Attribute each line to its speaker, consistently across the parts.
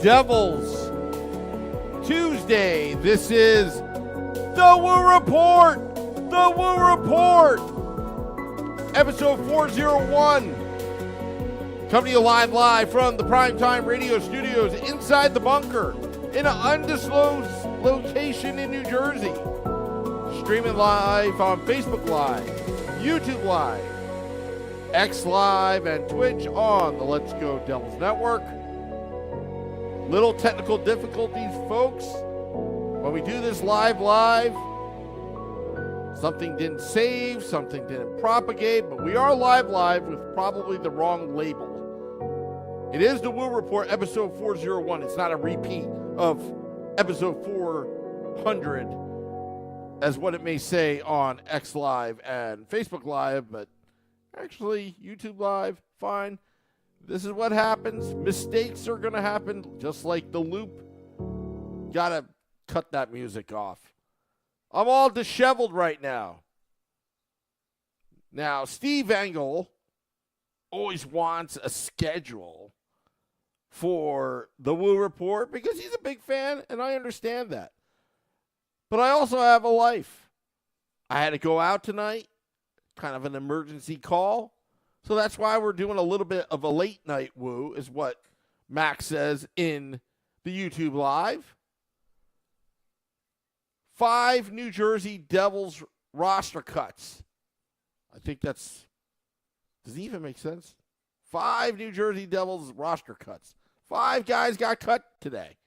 Speaker 1: Devils Tuesday. This is the Woo Report. The Woo Report. Episode 401. Coming to you live from the Primetime Radio Studios inside the bunker in an undisclosed location in New Jersey. Streaming live on Facebook Live, YouTube Live, X Live, and Twitch on the Let's Go Devils Network. Little technical difficulties, folks. When we do this live, something didn't save, something didn't propagate, but we are live with probably the wrong label. It is the Woo Report, episode 401. It's not a repeat of episode 400, as what it may say on X Live and Facebook Live, but actually YouTube Live, fine. This is what happens. Mistakes are going to happen, just like the loop. Gotta cut that music off. I'm all disheveled right now. Now, Steve Engel always wants a schedule for the Woo Report because he's a big fan, and I understand that. But I also have a life. I had to go out tonight, kind of an emergency call. So that's why we're doing a little bit of a late night woo, is what Max says in the YouTube Live. 5 New Jersey Devils roster cuts. I think that's, does it even make sense? 5 New Jersey Devils roster cuts. 5 guys got cut today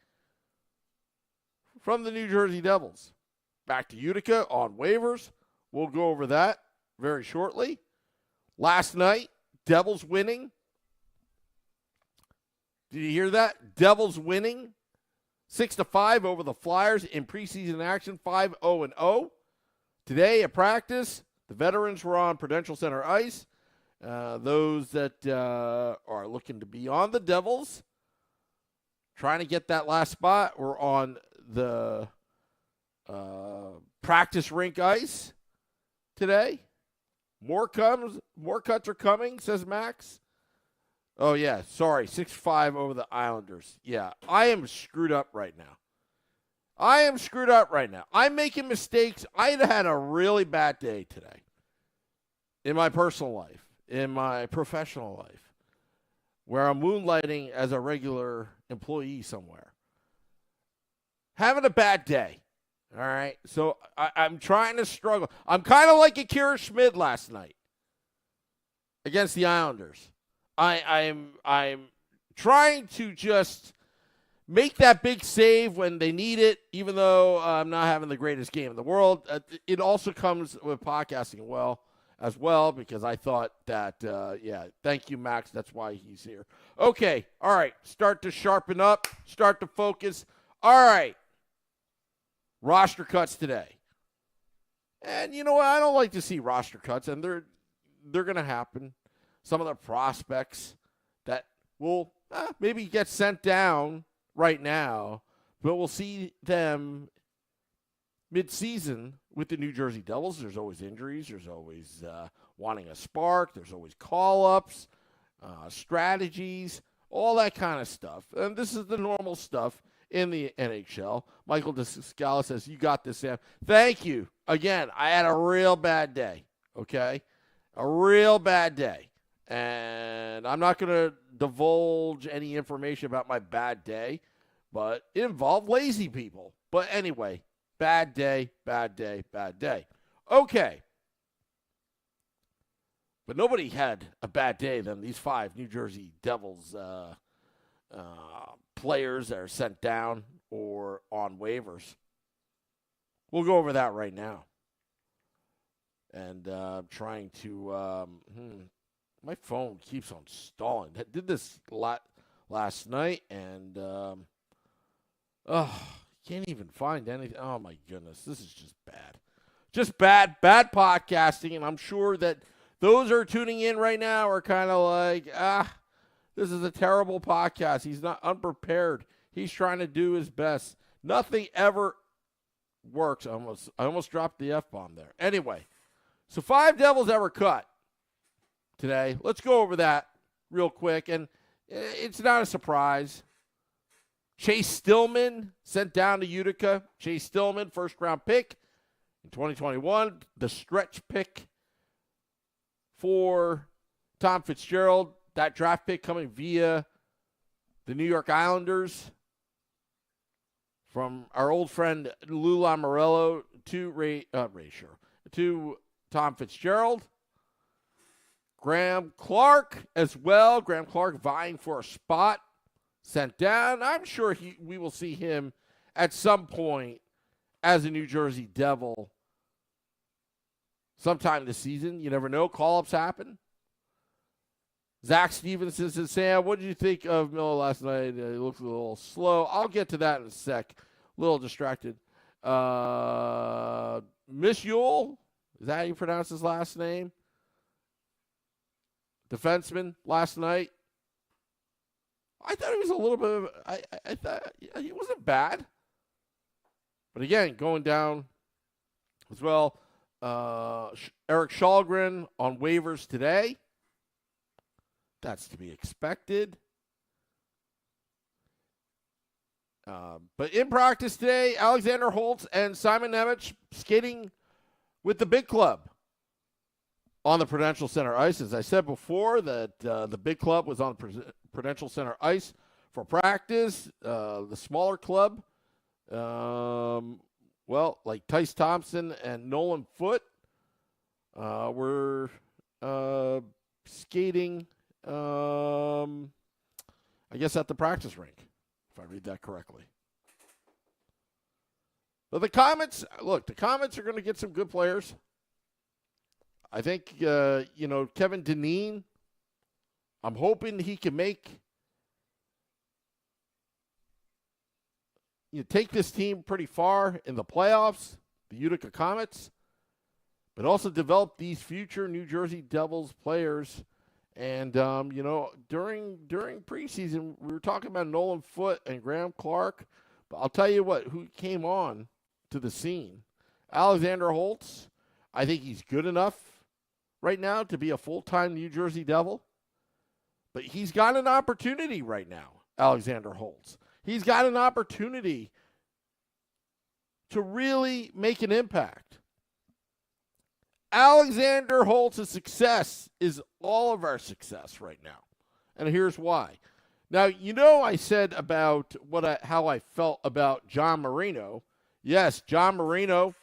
Speaker 1: from the New Jersey Devils. Back to Utica on waivers. We'll go over that very shortly. Last night, Devils winning. Did you hear that? Devils winning 6-5 over the Flyers in preseason action, 5-0-0. Today at practice, the veterans were on Prudential Center ice. Those that are looking to be on the Devils, trying to get that last spot, were on the practice rink ice today. More cuts are coming, says Max. Oh, yeah, sorry, 6-5 over the Islanders. Yeah, I am screwed up right now. I'm making mistakes. I had a really bad day today in my personal life, in my professional life, where I'm moonlighting as a regular employee somewhere. Having a bad day. All right, so I'm trying to struggle. I'm kind of like Akira Schmid last night against the Islanders. I'm trying to just make that big save when they need it, even though I'm not having the greatest game in the world. It also comes with podcasting as well, because I thought that, thank you, Max. That's why he's here. Okay, all right, start to sharpen up, start to focus. All right. Roster cuts today. And you know what? I don't like to see roster cuts, and they're going to happen. Some of the prospects that will maybe get sent down right now, but we'll see them mid-season with the New Jersey Devils. There's always injuries. There's always wanting a spark. There's always call-ups, strategies, all that kind of stuff. And this is the normal stuff in the NHL. Michael DeScala says, you got this, Sam. Thank you. Again, I had a real bad day, okay? A real bad day. And I'm not going to divulge any information about my bad day, but it involved lazy people. But anyway, bad day. Okay. But nobody had a bad day than these 5 New Jersey Devils players that are sent down or on waivers. We'll go over that right now. And trying to, my phone keeps on stalling. I did this last night, and can't even find anything. Oh my goodness, this is just bad podcasting. And I'm sure that those who are tuning in right now are kind of like, this is a terrible podcast. He's not unprepared. He's trying to do his best. Nothing ever works. I almost dropped the F-bomb there. Anyway, so 5 Devils that were cut today. Let's go over that real quick. And it's not a surprise. Chase Stillman sent down to Utica. Chase Stillman, first-round pick in 2021. The stretch pick for Tom Fitzgerald. That draft pick coming via the New York Islanders from our old friend Lou Lamoriello to Tom Fitzgerald. Graham Clark as well. Graham Clark vying for a spot. Sent down. I'm sure we will see him at some point as a New Jersey Devil sometime this season. You never know. Call-ups happen. Zach Stevenson says, Sam, what did you think of Miller last night? He looked a little slow. I'll get to that in a sec. A little distracted. Miss Yule, is that how you pronounce his last name? Defenseman last night. I thought he was a little bit of, I thought he wasn't bad. But again, going down as well. Eric Shalgren on waivers today. That's to be expected. But in practice today, Alexander Holtz and Simon Nemec skating with the big club on the Prudential Center ice. As I said before, that the big club was on the Prudential Center ice for practice. The smaller club, like Tice Thompson and Nolan Foote, were skating, I guess, at the practice rink, if I read that correctly. But the Comets are going to get some good players. I think, Kevin Dineen, I'm hoping he can take this team pretty far in the playoffs, the Utica Comets, but also develop these future New Jersey Devils players. And, during preseason, we were talking about Nolan Foote and Graham Clark, but I'll tell you what, who came on to the scene. Alexander Holtz, I think he's good enough right now to be a full-time New Jersey Devil. But he's got an opportunity right now, Alexander Holtz. He's got an opportunity to really make an impact. Alexander Holtz's success is all of our success right now. And here's why. Now, I said about how I felt about John Marino. Yes, John Marino.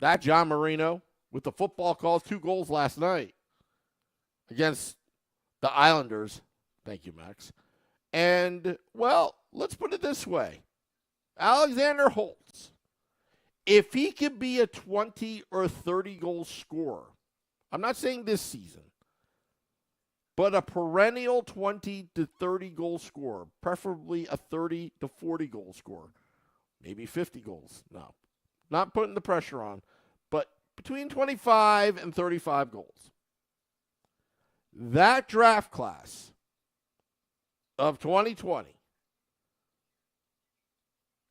Speaker 1: That John Marino with the football calls, 2 goals last night against the Islanders. Thank you, Max. And, let's put it this way. Alexander Holtz, if he could be a 20 or 30 goal scorer, I'm not saying this season, but a perennial 20 to 30 goal scorer, preferably a 30 to 40 goal scorer, maybe 50 goals. No, not putting the pressure on, but between 25 and 35 goals. That draft class of 2020,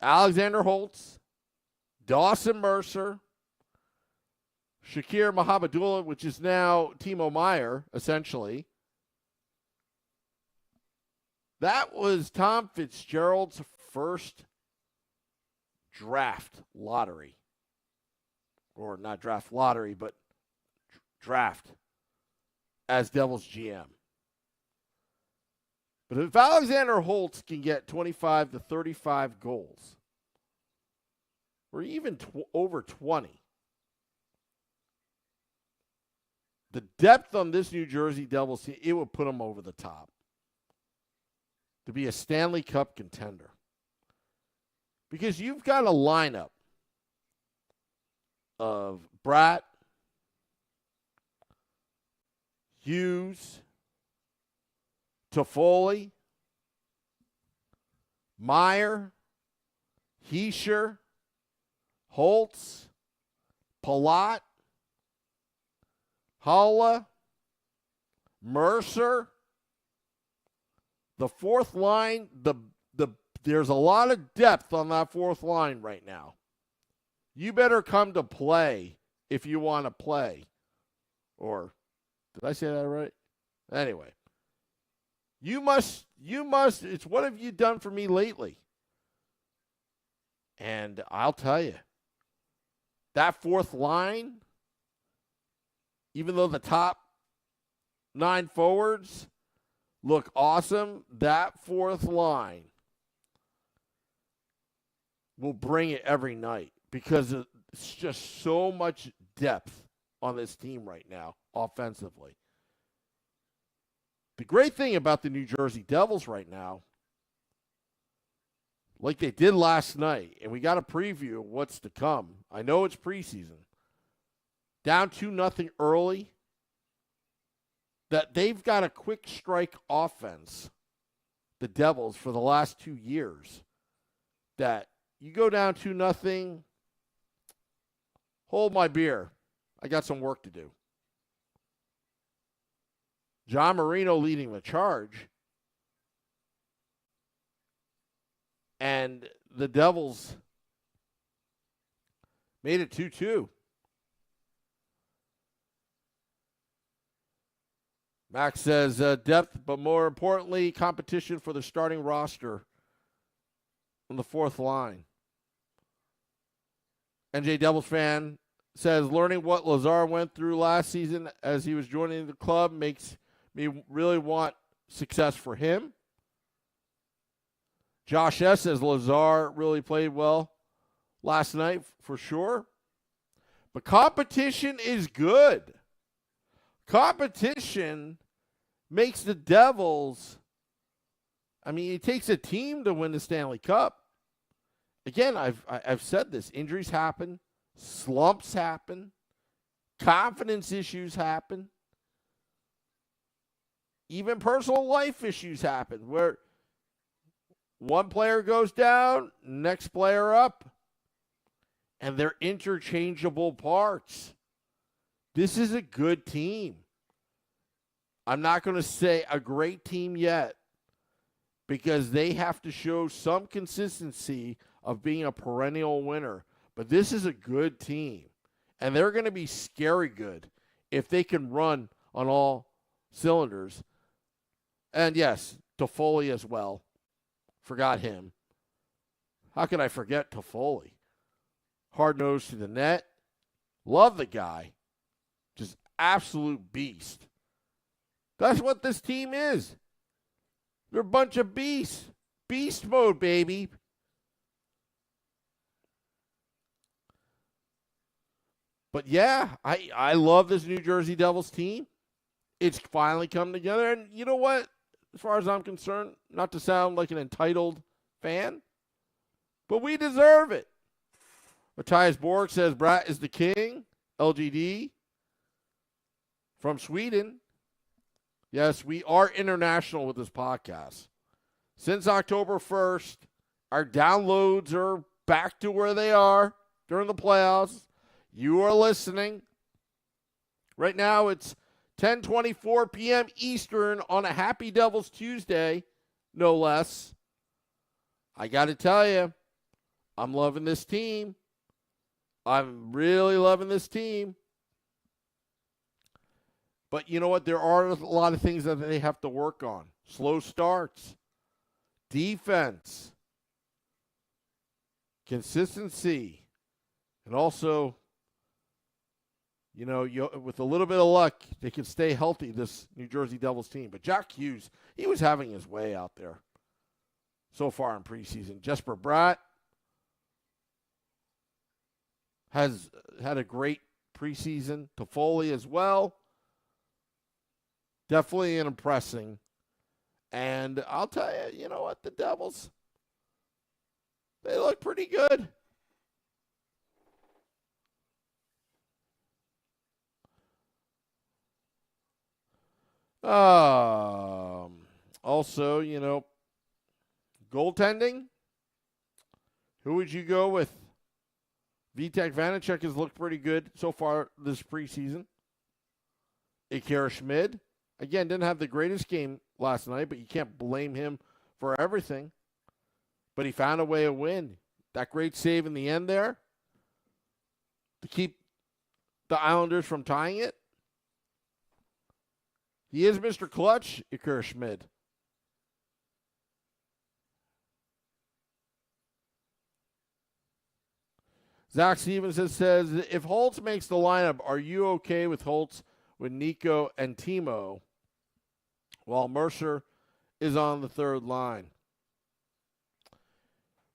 Speaker 1: Alexander Holtz, Dawson Mercer, Shakir Mahabadullah, which is now Timo Meyer, essentially. That was Tom Fitzgerald's first draft lottery. Or not draft lottery, but draft as Devils GM. But if Alexander Holtz can get 25 to 35 goals, or even over 20, the depth on this New Jersey Devils team, it would put them over the top to be a Stanley Cup contender. Because you've got a lineup of Bratt, Hughes, Toffoli, Meyer, Heischer, Holtz, Palat, Holla, Mercer. The fourth line, there's a lot of depth on that fourth line right now. You better come to play if you want to play. Or, did I say that right? Anyway. You must, it's what have you done for me lately? And I'll tell you, that fourth line, even though the top 9 forwards look awesome, that fourth line will bring it every night because it's just so much depth on this team right now offensively. The great thing about the New Jersey Devils right now, like they did last night, and we got a preview of what's to come. I know it's preseason. Down 2-0 early, that they've got a quick strike offense, the Devils, for the last 2 years, that you go down 2-0, hold my beer. I got some work to do. John Marino leading the charge. And the Devils made it 2-2. Max says depth, but more importantly, competition for the starting roster on the fourth line. NJ Devils fan says learning what Lazar went through last season as he was joining the club makes me really want success for him. Josh S. says Lazar really played well last night for sure. But competition is good. Competition makes the Devils, I mean, it takes a team to win the Stanley Cup. Again, I've said this. Injuries happen. Slumps happen. Confidence issues happen. Even personal life issues happen where one player goes down, next player up. And they're interchangeable parts. This is a good team. I'm not going to say a great team yet because they have to show some consistency of being a perennial winner. But this is a good team. And they're going to be scary good if they can run on all cylinders. And yes, Toffoli as well. Forgot him. How could I forget Toffoli? Hard nose to the net. Love the guy. Just absolute beast. That's what this team is. They're a bunch of beasts. Beast mode, baby. But yeah, I love this New Jersey Devils team. It's finally come together. And you know what? As far as I'm concerned, not to sound like an entitled fan, but we deserve it. Matthias Borg says Bratt is the king. LGD from Sweden. Yes, we are international with this podcast. Since October 1st, our downloads are back to where they are during the playoffs. You are listening. Right now it's 10:24 p.m. Eastern on a Happy Devils Tuesday, no less. I got to tell you, I'm loving this team. I'm really loving this team. But you know what? There are a lot of things that they have to work on. Slow starts, defense, consistency, and also, you know, with a little bit of luck, they can stay healthy, this New Jersey Devils team. But Jack Hughes, he was having his way out there so far in preseason. Jesper Bratt has had a great preseason. Toffoli as well. Definitely an impressing. And I'll tell you, you know what? The Devils, they look pretty good. Also, you know, goaltending. Who would you go with? Vitek Vanacek has looked pretty good so far this preseason. Akira Schmid, again, didn't have the greatest game last night, but you can't blame him for everything. But he found a way to win. That great save in the end there to keep the Islanders from tying it. He is Mr. Clutch, Akira Schmid. Zach Stevenson says, if Holtz makes the lineup, are you okay with Holtz with Nico and Timo while Mercer is on the third line?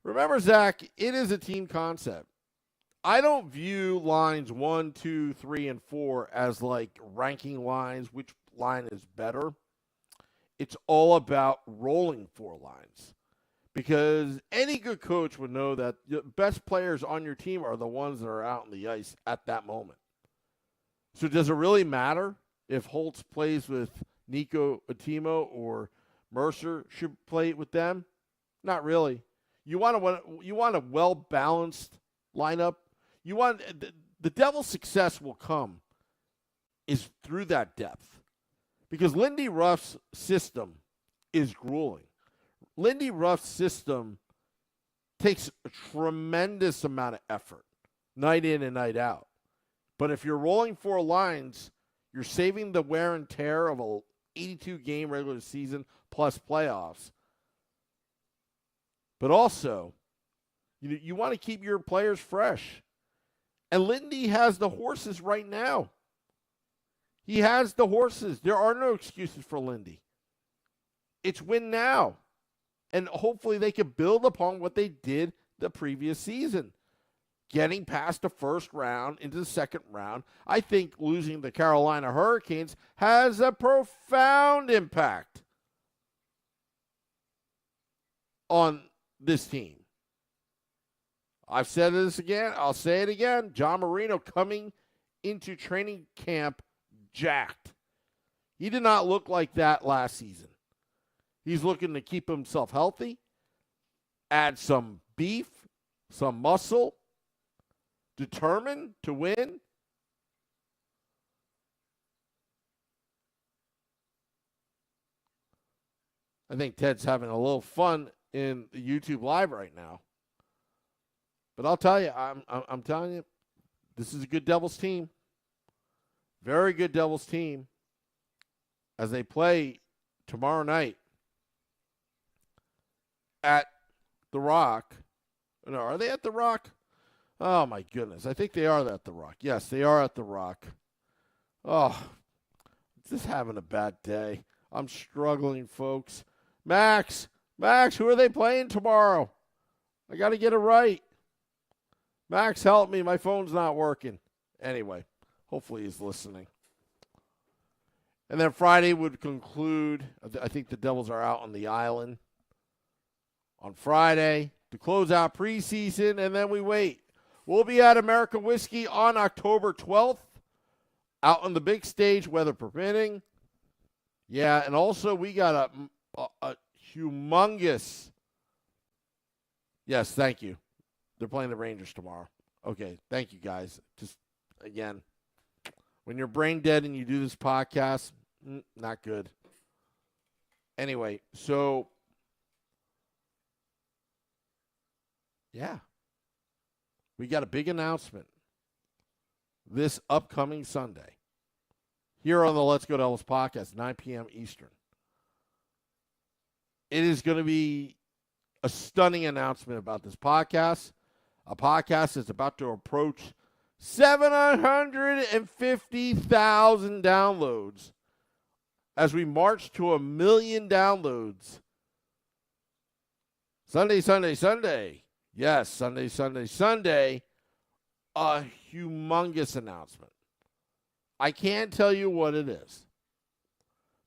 Speaker 1: Remember, Zach, it is a team concept. I don't view lines 1, 2, 3, and 4 as like ranking lines, which line is better. It's all about rolling 4 lines. Because any good coach would know that the best players on your team are the ones that are out on the ice at that moment. So does it really matter if Holtz plays with Nico Atimo or Mercer should play with them? Not really. You want a well-balanced lineup. You want the Devils' success will come is through that depth. Because Lindy Ruff's system is grueling. Lindy Ruff's system takes a tremendous amount of effort, night in and night out. But if you're rolling 4 lines, you're saving the wear and tear of a 82-game regular season plus playoffs. But also, you want to keep your players fresh. And Lindy has the horses right now. He has the horses. There are no excuses for Lindy. It's win now. And hopefully they can build upon what they did the previous season. Getting past the first round into the second round, I think losing the Carolina Hurricanes has a profound impact on this team. I've said this again. I'll say it again. John Marino coming into training camp jacked. He did not look like that last season. He's looking to keep himself healthy, add some beef, some muscle, determined to win. I think Ted's having a little fun in the YouTube Live right now. But I'll tell you, I'm telling you, this is a good Devils team. Very good Devils team as they play tomorrow night at the Rock. No, are they at the Rock? Oh, my goodness. I think they are at the Rock. Yes, they are at the Rock. Oh, just having a bad day. I'm struggling, folks. Max, who are they playing tomorrow? I got to get it right. Max, help me. My phone's not working. Anyway, hopefully he's listening. And then Friday would conclude. I think the Devils are out on the island on Friday to close out preseason, and then we wait. We'll be at American Whiskey on October 12th, out on the big stage, weather permitting. Yeah, and also we got a humongous. Yes, thank you. They're playing the Rangers tomorrow. Okay, thank you, guys. Just, again, when you're brain dead and you do this podcast, not good. Anyway, so, yeah. We got a big announcement this upcoming Sunday here on the Let's Go Devils podcast, 9 p.m. Eastern. It is going to be a stunning announcement about this podcast. A podcast that's about to approach 750,000 downloads as we march to 1 million downloads. Sunday. Yes, Sunday. A humongous announcement. I can't tell you what it is,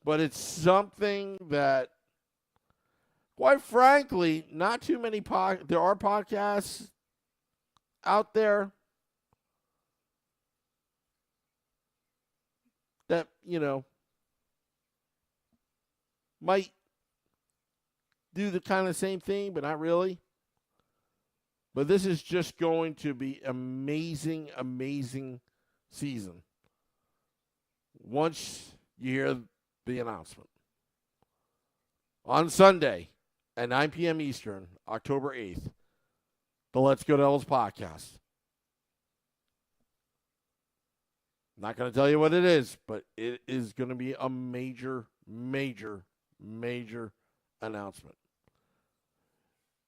Speaker 1: but it's something that, quite frankly, not too many there are podcasts out there that, might do the kind of same thing, but not really. But this is just going to be amazing, amazing season once you hear the announcement. On Sunday at 9 p.m. Eastern, October 8th, the Let's Go Devils podcast. Not going to tell you what it is, but it is going to be a major, major, major announcement.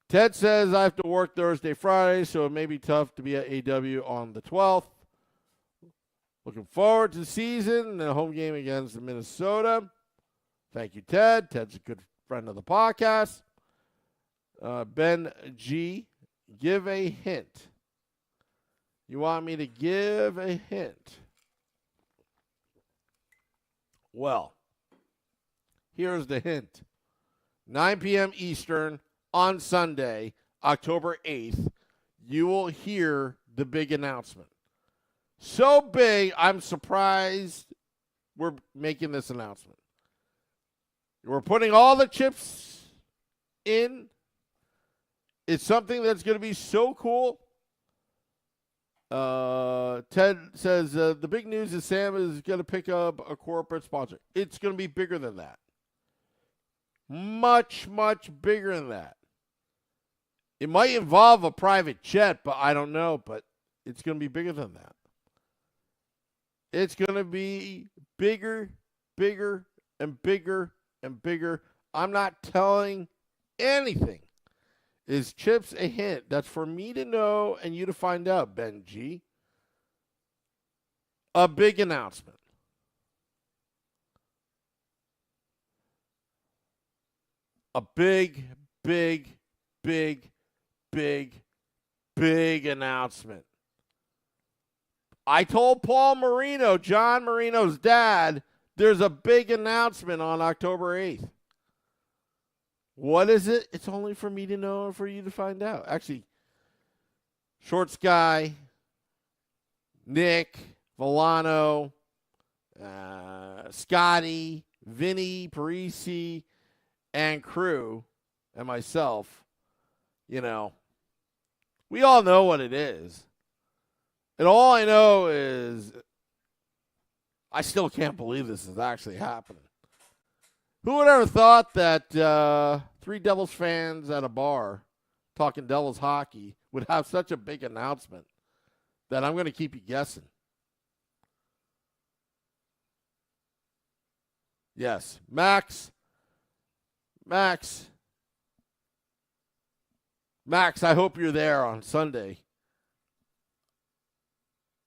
Speaker 1: Ted says I have to work Thursday, Friday, so it may be tough to be at AW on the 12th. Looking forward to the season and a home game against Minnesota. Thank you, Ted. Ted's a good friend of the podcast. Ben G, give a hint. You want me to give a hint? Well, here's the hint. 9 p.m. Eastern on Sunday, October 8th, you will hear the big announcement. So big, I'm surprised we're making this announcement. We're putting all the chips in. It's something that's going to be so cool. Ted says the big news is Sam is going to pick up a corporate sponsor. It's going to be bigger than that. Much, much bigger than that. It might involve a private jet, but I don't know. But it's going to be bigger than that. It's going to be bigger, bigger, and bigger, and bigger. I'm not telling anything. Is chips a hint? That's for me to know and you to find out, Ben G. A big announcement. A big, big, big, big, big announcement. I told Paul Marino, John Marino's dad, there's a big announcement on October 8th. What is it? It's only for me to know and for you to find out. Actually, Shorts Guy, Nick, Volano, Scotty, Vinny, Parisi, and crew, and myself, we all know what it is. And all I know is I still can't believe this is actually happening. Who would ever thought that 3 Devils fans at a bar talking Devils hockey would have such a big announcement that I'm going to keep you guessing? Yes, Max, I hope you're there on Sunday,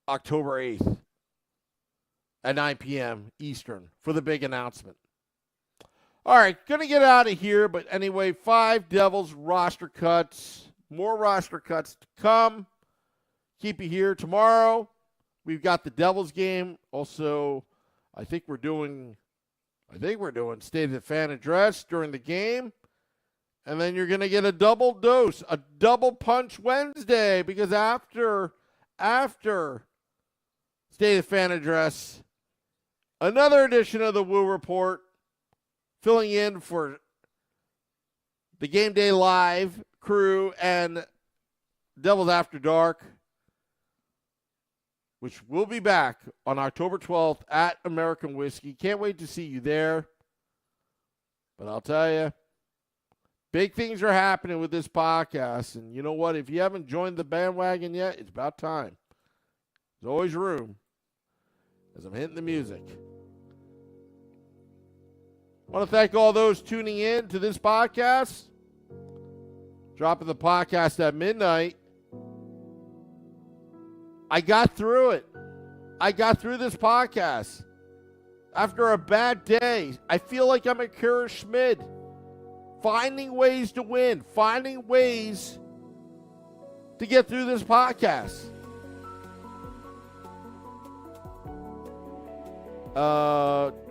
Speaker 1: October 8th at 9 p.m. Eastern for the big announcement. All right, going to get out of here, but anyway, 5 Devils roster cuts, more roster cuts to come. Keep you here tomorrow. We've got the Devils game. Also, I think we're doing State of the Fan Address during the game. And then you're going to get a double dose, a double punch Wednesday, because after State of the Fan Address, another edition of the Woo Report, filling in for the Game Day Live crew and Devils After Dark, which will be back on October 12th at American Whiskey. Can't wait to see you there. But I'll tell you, big things are happening with this podcast. And you know what? If you haven't joined the bandwagon yet, it's about time. There's always room as I'm hitting the music. I want to thank all those tuning in to this podcast. Dropping the podcast at midnight. I got through it. I got through this podcast. After a bad day, I feel like I'm at Kara Schmid. Finding ways to win. Finding ways to get through this podcast.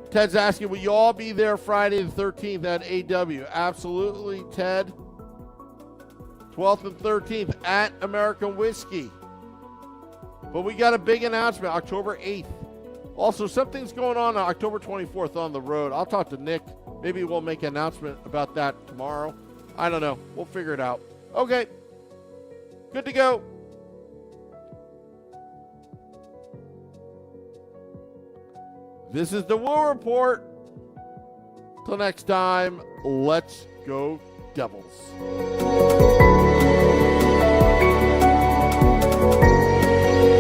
Speaker 1: Ted's asking, will you all be there Friday the 13th at AW? Absolutely, Ted. 12th and 13th at American Whiskey. But we got a big announcement, October 8th. Also, something's going on October 24th on the road. I'll talk to Nick. Maybe we'll make an announcement about that tomorrow. I don't know. We'll figure it out. Okay. Good to go. This is the Woo Report. Till next time, let's go Devils.